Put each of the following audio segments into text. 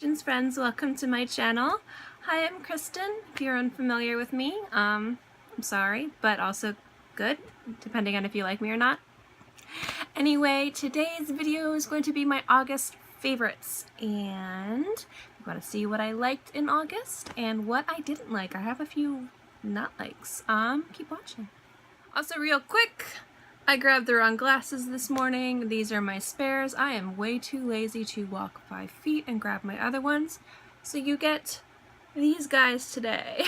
Friends, welcome to my channel. Hi, I'm Kristen. If you're unfamiliar with me, I'm sorry, but also good, depending on if you like me or not. Anyway, today's video is going to be my August favorites, and I'm going to see what I liked in August and what I didn't like. I have a few not likes. Keep watching. Also, real quick, I grabbed the wrong glasses this morning. These are my spares. I am way too lazy to walk 5 feet and grab my other ones. So you get these guys today.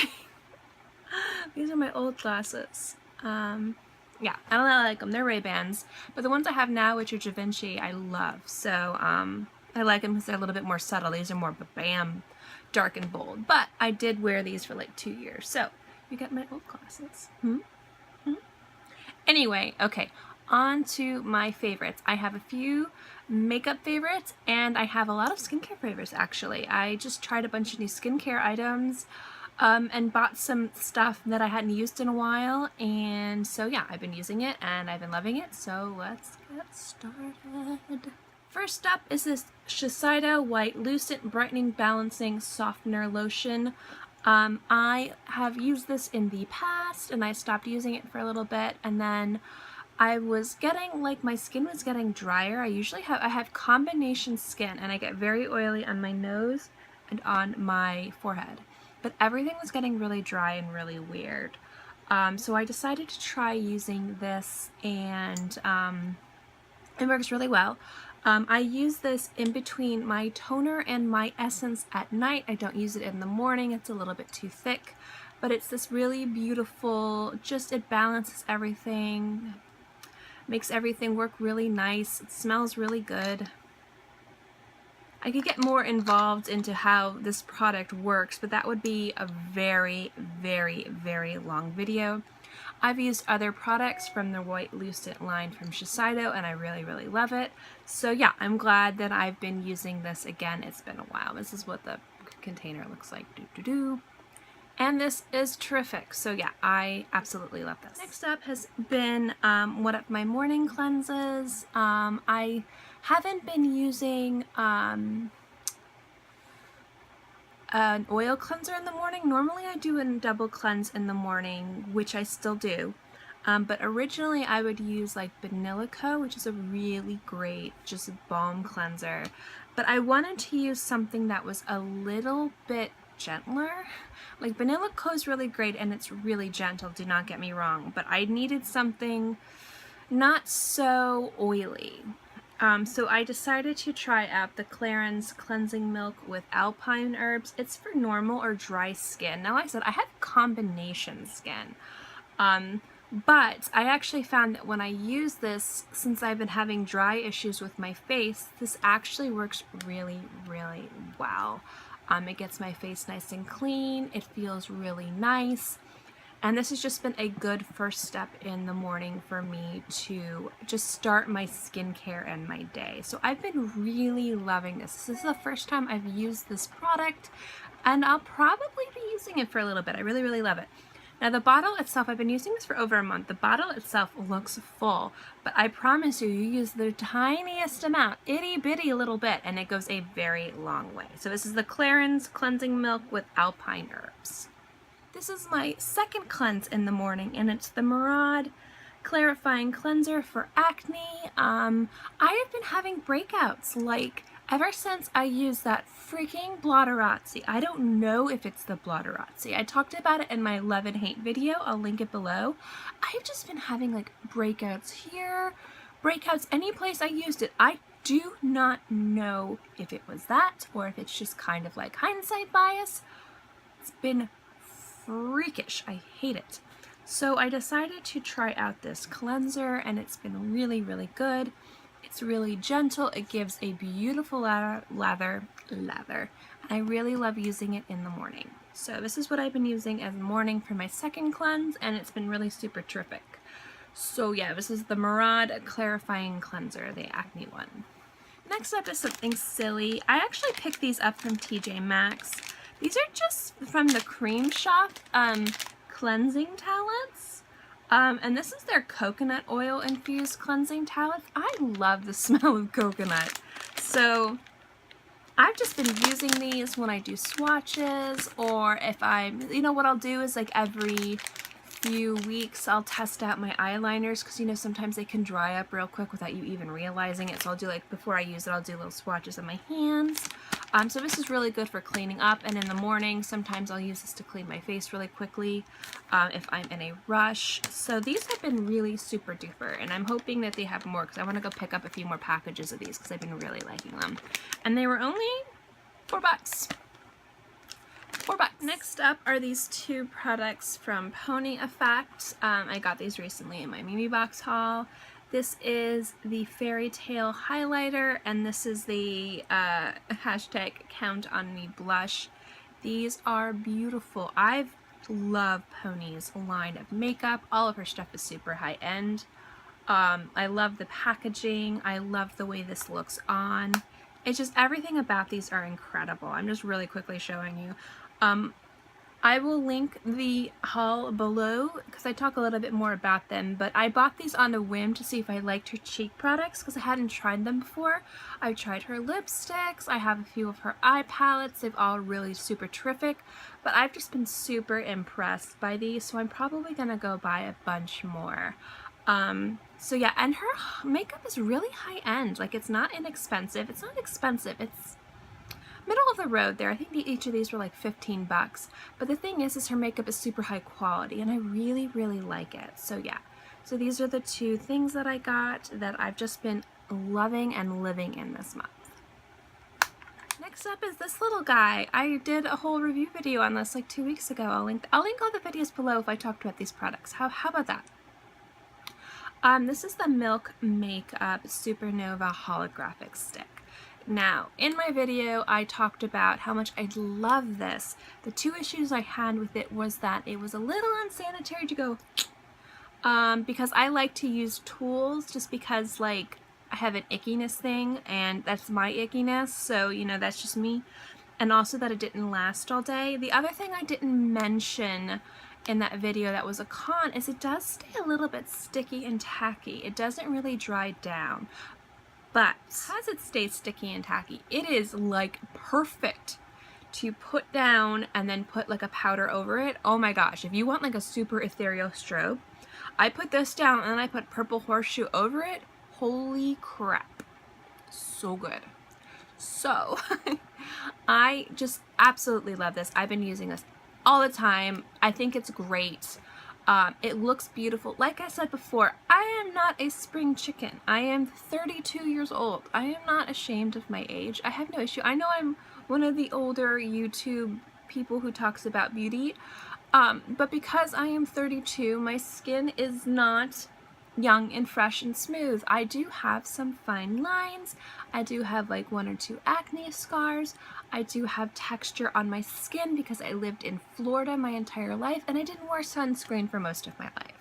These are my old glasses. Yeah, I don't really like them. They're Ray-Bans. But the ones I have now, which are Da Vinci, I love. So I like them because they're a little bit more subtle. These are more bam, dark and bold. But I did wear these for like 2 years. So you get my old glasses. Anyway, okay, on to my favorites. I have a few makeup favorites, and I have a lot of skincare favorites, actually. I just tried a bunch of new skincare items and bought some stuff that I hadn't used in a while, and so yeah, I've been using it, and I've been loving it, so let's get started. First up is this Shiseido White Lucent Brightening Balancing Softener Lotion. I have used this in the past and I stopped using it for a little bit, and then I was getting, like, my skin was getting drier. I have combination skin and I get very oily on my nose and on my forehead, but everything was getting really dry and really weird. So I decided to try using this, and it works really well. I use this in between my toner and my essence at night. I don't use it in the morning. It's a little bit too thick, but it's this really beautiful, it balances everything, makes everything work really nice. It smells really good. I could get more involved into how this product works, but that would be a very, very, very long video. I've used other products from the White Lucent line from Shiseido, and I really, really love it. So yeah, I'm glad that I've been using this again. It's been a while. This is what the container looks like. And this is terrific. So yeah, I absolutely love this. Next up has been one of my morning cleanses. I haven't been using an oil cleanser in the morning. Normally I do a double cleanse in the morning, which I still do. But originally I would use like Banilico, which is a really great just balm cleanser. But I wanted to use something that was a little bit gentler. Like Banilico is really great and it's really gentle, do not get me wrong, but I needed something not so oily. So I decided to try out the Clarins Cleansing Milk with Alpine herbs. It's for normal or dry skin. Now, like I said, I have combination skin. But I actually found that when I use this, since I've been having dry issues with my face, this actually works really, really well. It gets my face nice and clean. It feels really nice. And this has just been a good first step in the morning for me to just start my skincare and my day. So I've been really loving this. This is the first time I've used this product, and I'll probably be using it for a little bit. I really, really love it. Now the bottle itself, I've been using this for over a month. The bottle itself looks full, but I promise you, you use the tiniest amount, itty bitty little bit, and it goes a very long way. So this is the Clarins Cleansing Milk with Alpine herbs. This is my second cleanse in the morning, and it's the Murad Clarifying Cleanser for Acne. I have been having breakouts, like, ever since I used that freaking Blotterazzi. I don't know if it's the Blotterazzi. I talked about it in my love and hate video. I'll link it below. I've just been having, like, breakouts here, breakouts any place I used it. I do not know if it was that or if it's just kind of like hindsight bias. It's been freakish. I hate it. So I decided to try out this cleanser, and it's been really, really good. It's really gentle. It gives a beautiful lather. I really love using it in the morning. So this is what I've been using as morning for my second cleanse, and it's been really super terrific. So yeah, this is the Murad Clarifying Cleanser, the Acne one. Next up is something silly. I actually picked these up from TJ Maxx. These are just from the Creme shop, cleansing towelettes. And this is their coconut oil infused cleansing towelettes. I love the smell of coconut. So I've just been using these when I do swatches, or if I'm, you know, what I'll do is like every few weeks I'll test out my eyeliners, because you know sometimes they can dry up real quick without you even realizing it. So I'll do, like, before I use it, I'll do little swatches on my hands. So this is really good for cleaning up, and in the morning sometimes I'll use this to clean my face really quickly if I'm in a rush. So these have been really super duper, and I'm hoping that they have more, because I want to go pick up a few more packages of these because I've been really liking them. And they were only $4. $4. Next up are these two products from Pony Effect. I got these recently in my MemeBox haul. This is the Fairy Tale highlighter, and this is the hashtag Count on Me blush. These are beautiful. I love Pony's line of makeup. All of her stuff is super high end. I love the packaging. I love the way this looks on. It's just, everything about these are incredible. I'm just really quickly showing you. I will link the haul below because I talk a little bit more about them, but I bought these on a whim to see if I liked her cheek products because I hadn't tried them before. I've tried her lipsticks, I have a few of her eye palettes, they've all really super terrific, but I've just been super impressed by these, so I'm probably gonna go buy a bunch more. So yeah, and her makeup is really high end, like it's not inexpensive, it's not expensive, it's middle of the road there. I think each of these were like 15 bucks. But the thing is her makeup is super high quality and I really, really like it. So yeah. So these are the two things that I got that I've just been loving and living in this month. Next up is this little guy. I did a whole review video on this like 2 weeks ago. I'll link all the videos below if I talked about these products. How about that? This is the Milk Makeup Supernova Holographic Stick. Now, in my video, I talked about how much I love this. The two issues I had with it was that it was a little unsanitary to go, because I like to use tools just because, like, I have an ickiness thing, and that's my ickiness, so, you know, that's just me. And also that it didn't last all day. The other thing I didn't mention in that video that was a con is it does stay a little bit sticky and tacky. It doesn't really dry down. But as it stays sticky and tacky, it is like perfect to put down and then put like a powder over it. Oh my gosh, if you want like a super ethereal strobe, I put this down and then I put Purple Horseshoe over it. Holy crap. So good. So, I just absolutely love this. I've been using this all the time. I think it's great. It looks beautiful. Like I said before, I am not a spring chicken. I am 32 years old. I am not ashamed of my age. I have no issue. I know I'm one of the older YouTube people who talks about beauty, but because I am 32, my skin is not young and fresh and smooth. I do have some fine lines. I do have like 1 or 2 acne scars. I do have texture on my skin because I lived in Florida my entire life and I didn't wear sunscreen for most of my life.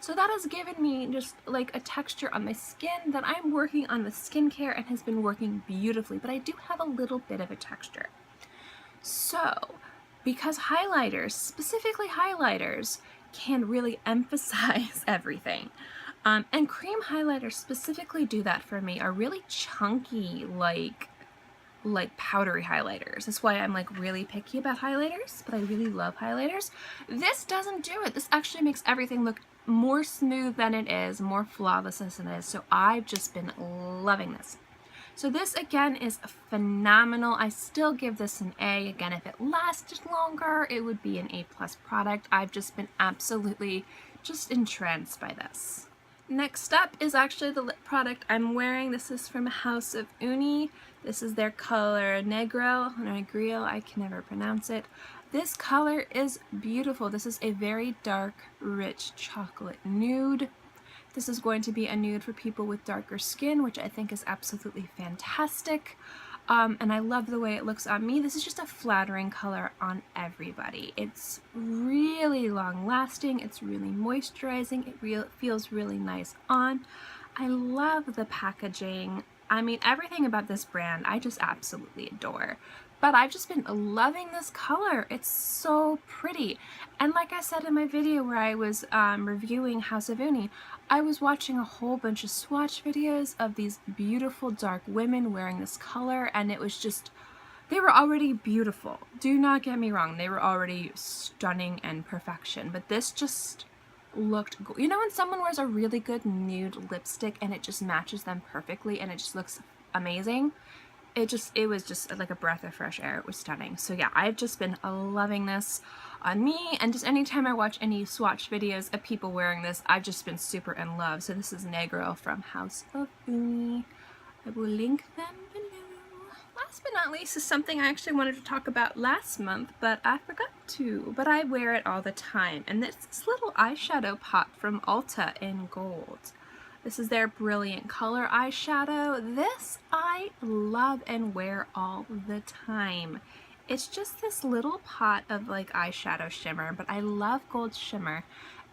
So that has given me just like a texture on my skin that I'm working on with skincare and has been working beautifully, but I do have a little bit of a texture. So, because highlighters, specifically highlighters, can really emphasize everything. And cream highlighters specifically do that for me, are really chunky, like powdery highlighters. That's why I'm like really picky about highlighters, but I really love highlighters. This doesn't do it. This actually makes everything look more smooth than it is, more flawless than it is. So I've just been loving this. So this again is phenomenal. I still give this an A. Again, if it lasted longer, it would be an A+ product. I've just been absolutely just entranced by this. Next up is actually the lip product I'm wearing. This is from House of Uni. This is their color Negril, I can never pronounce it. This color is beautiful. This is a very dark, rich chocolate nude. This is going to be a nude for people with darker skin, which I think is absolutely fantastic. And I love the way it looks on me. This is just a flattering color on everybody. It's really long lasting, it's really moisturizing, it feels really nice on. I love the packaging. I mean, everything about this brand I just absolutely adore. But I've just been loving this color. It's so pretty. And like I said in my video where I was reviewing House of Uni, I was watching a whole bunch of swatch videos of these beautiful dark women wearing this color, and it was just, They were already beautiful. Do not get me wrong. They were already stunning and perfection. But this just looked, you know when someone wears a really good nude lipstick and it just matches them perfectly and it just looks amazing? It was just like a breath of fresh air. It was stunning. So yeah, I've just been loving this on me, and just anytime I watch any swatch videos of people wearing this, I've just been super in love. So this is Negril from House of Uni. I will link them below. Last but not least is something I actually wanted to talk about last month, but I forgot to. But I wear it all the time, and it's this little eyeshadow pot from Ulta in gold. This is their Brilliant Color eyeshadow. This I love and wear all the time. It's just this little pot of like eyeshadow shimmer, but I love gold shimmer.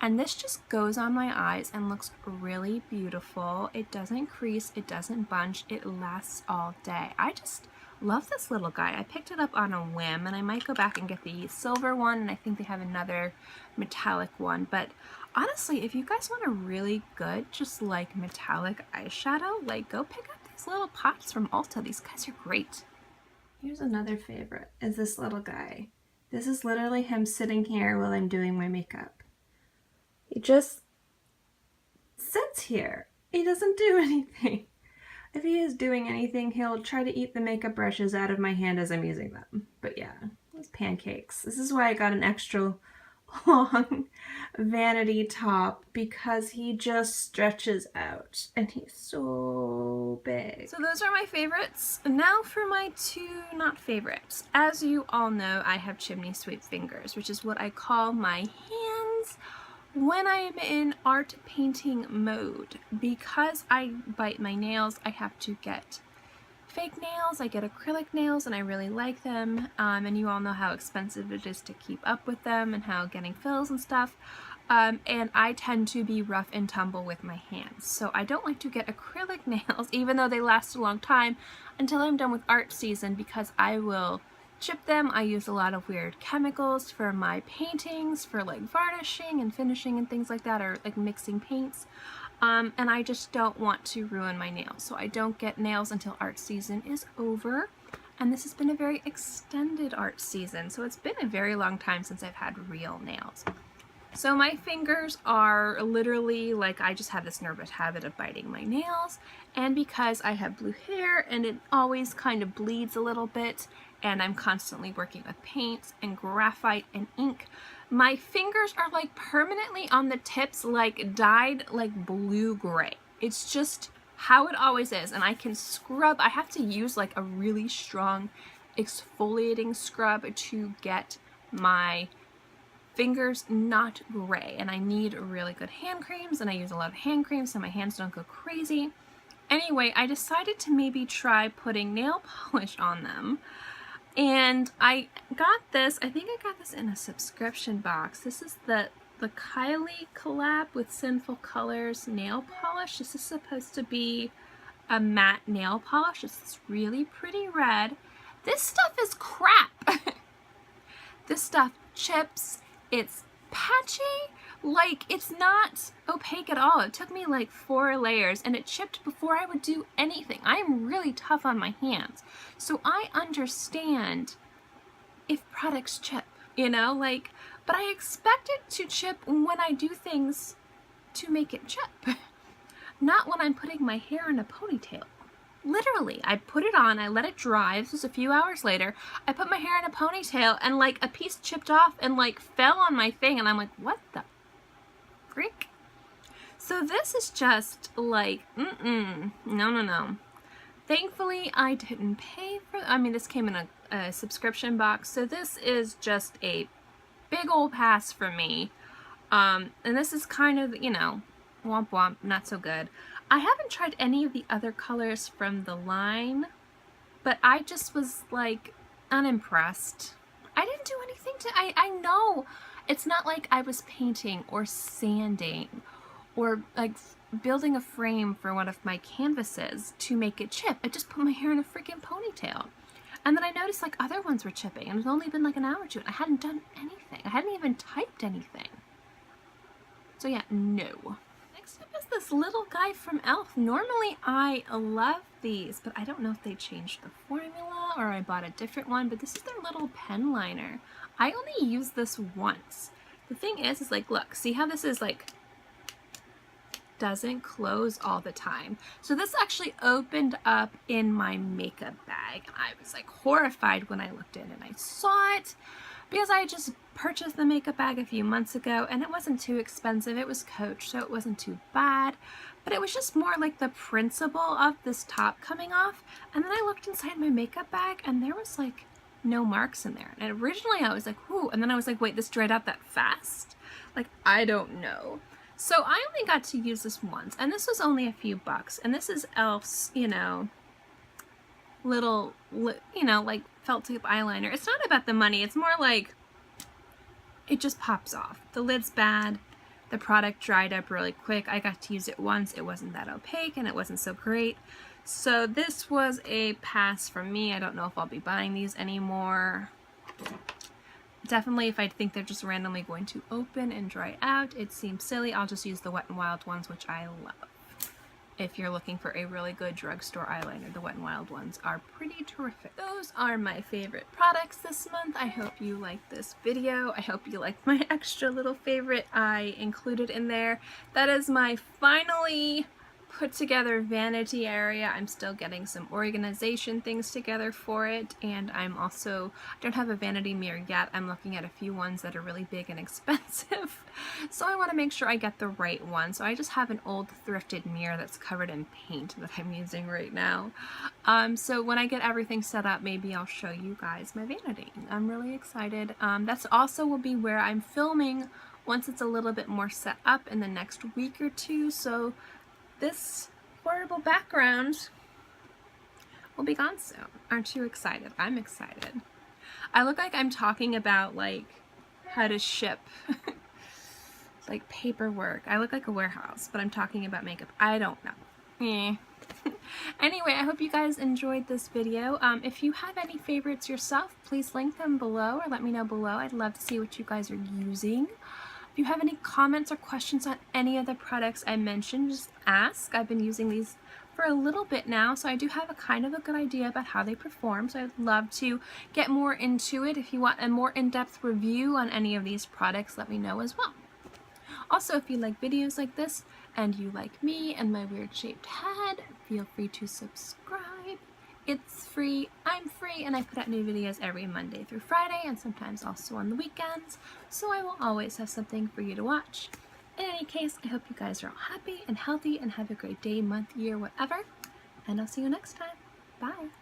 And this just goes on my eyes and looks really beautiful. It doesn't crease, it doesn't bunch, it lasts all day. I just love this little guy. I picked it up on a whim, and I might go back and get the silver one, and I think they have another metallic one. But honestly, if you guys want a really good, just like metallic eyeshadow, like go pick up these little pots from Ulta. These guys are great. Here's another favorite, is this little guy. This is literally him sitting here while I'm doing my makeup. He just sits here. He doesn't do anything. If he is doing anything, he'll try to eat the makeup brushes out of my hand as I'm using them. But yeah, these Pancakes. This is why I got an extra long vanity top, because he just stretches out and he's so big. So those are my favorites. Now for my two not favorites. As you all know, I have chimney sweep fingers, which is what I call my hands when I am in art painting mode. Because I bite my nails, I have to get fake nails. I get acrylic nails and I really like them, and you all know how expensive it is to keep up with them and how getting fills and stuff, and I tend to be rough and tumble with my hands, so I don't like to get acrylic nails even though they last a long time until I'm done with art season, because I will chip them. I use a lot of weird chemicals for my paintings, for like varnishing and finishing and things like that, or like mixing paints. And I just don't want to ruin my nails, so I don't get nails until art season is over. And this has been a very extended art season, so it's been a very long time since I've had real nails. So my fingers are literally like, I just have this nervous habit of biting my nails, and because I have blue hair and it always kind of bleeds a little bit, and I'm constantly working with paints and graphite and ink, my fingers are like permanently on the tips, like dyed like blue-gray. It's just how it always is, and I can scrub. I have to use like a really strong exfoliating scrub to get my fingers not gray, and I need really good hand creams, and I use a lot of hand creams so my hands don't go crazy. Anyway, I decided to maybe try putting nail polish on them. And I got this, I think I got this in a subscription box. This is the Kylie collab with Sinful Colors nail polish. This is supposed to be a matte nail polish. It's really pretty red. This stuff is crap. This stuff chips. It's patchy. Like, it's not opaque at all. It took me like 4 layers and it chipped before I would do anything. I am really tough on my hands. So I understand if products chip, you know, like, but I expect it to chip when I do things to make it chip. Not when I'm putting my hair in a ponytail. Literally, I put it on, I let it dry. This was a few hours later. I put my hair in a ponytail and like a piece chipped off and like fell on my thing, and I'm like, what the freak? So this is just like, no. Thankfully, I didn't pay for, I mean, this came in a subscription box, so this is just a big old pass for me. And this is kind of, you know, womp womp, not so good. I haven't tried any of the other colors from the line, but I just was like unimpressed. I didn't do anything to, I know it's not like I was painting or sanding or like building a frame for one of my canvases to make it chip. I just put my hair in a freaking ponytail. And then I noticed like other ones were chipping, and it's only been like an hour or two and I hadn't done anything. I hadn't even typed anything. So yeah, no. Next up is this little guy from e.l.f. Normally I love these, but I don't know if they changed the formula or I bought a different one, but this is their little pen liner. I only used this once. The thing is like, look, see how this is like, doesn't close all the time. So this actually opened up in my makeup bag. I was like horrified when I looked in and I saw it because I just purchased the makeup bag a few months ago and it wasn't too expensive. It was Coach, so it wasn't too bad, but it was just more like the principle of this top coming off. And then I looked inside my makeup bag and there was like no marks in there. And originally I was like, whoo, and then I was like, wait, this dried out that fast? Like, I don't know. So I only got to use this once, and this was only a few bucks, and this is e.l.f.'s, you know, little, you know, like felt tip eyeliner. It's not about the money, it's more like it just pops off. The lid's bad, the product dried up really quick. I got to use it once, it wasn't that opaque, and it wasn't so great. So this was a pass from me. I don't know if I'll be buying these anymore. Definitely if I think they're just randomly going to open and dry out, it seems silly. I'll just use the Wet n Wild ones, which I love. If you're looking for a really good drugstore eyeliner, the Wet n Wild ones are pretty terrific. Those are my favorite products this month. I hope you liked this video. I hope you liked my extra little favorite I included in there. That is my finally put together vanity area. I'm still getting some organization things together for it, and I don't have a vanity mirror yet. I'm looking at a few ones that are really big and expensive, so I want to make sure I get the right one. So I just have an old thrifted mirror that's covered in paint that I'm using right now. So when I get everything set up, maybe I'll show you guys my vanity. I'm really excited. That's also will be where I'm filming once it's a little bit more set up in the next week or two, so this horrible background will be gone soon. Aren't you excited? I'm excited. I look like I'm talking about like how to ship like paperwork. I look like a warehouse, but I'm talking about makeup. I don't know. Anyway, I hope you guys enjoyed this video. If you have any favorites yourself, please link them below or let me know below. I'd love to see what you guys are using. If you have any comments or questions on any of the products I mentioned, just ask. I've been using these for a little bit now, so I do have a kind of a good idea about how they perform, so I'd love to get more into it. If you want a more in-depth review on any of these products, let me know as well. Also, if you like videos like this and you like me and my weird shaped head, feel free to subscribe. It's free, I'm free, and I put out new videos every Monday through Friday and sometimes also on the weekends, so I will always have something for you to watch. In any case, I hope you guys are all happy and healthy and have a great day, month, year, whatever, and I'll see you next time. Bye!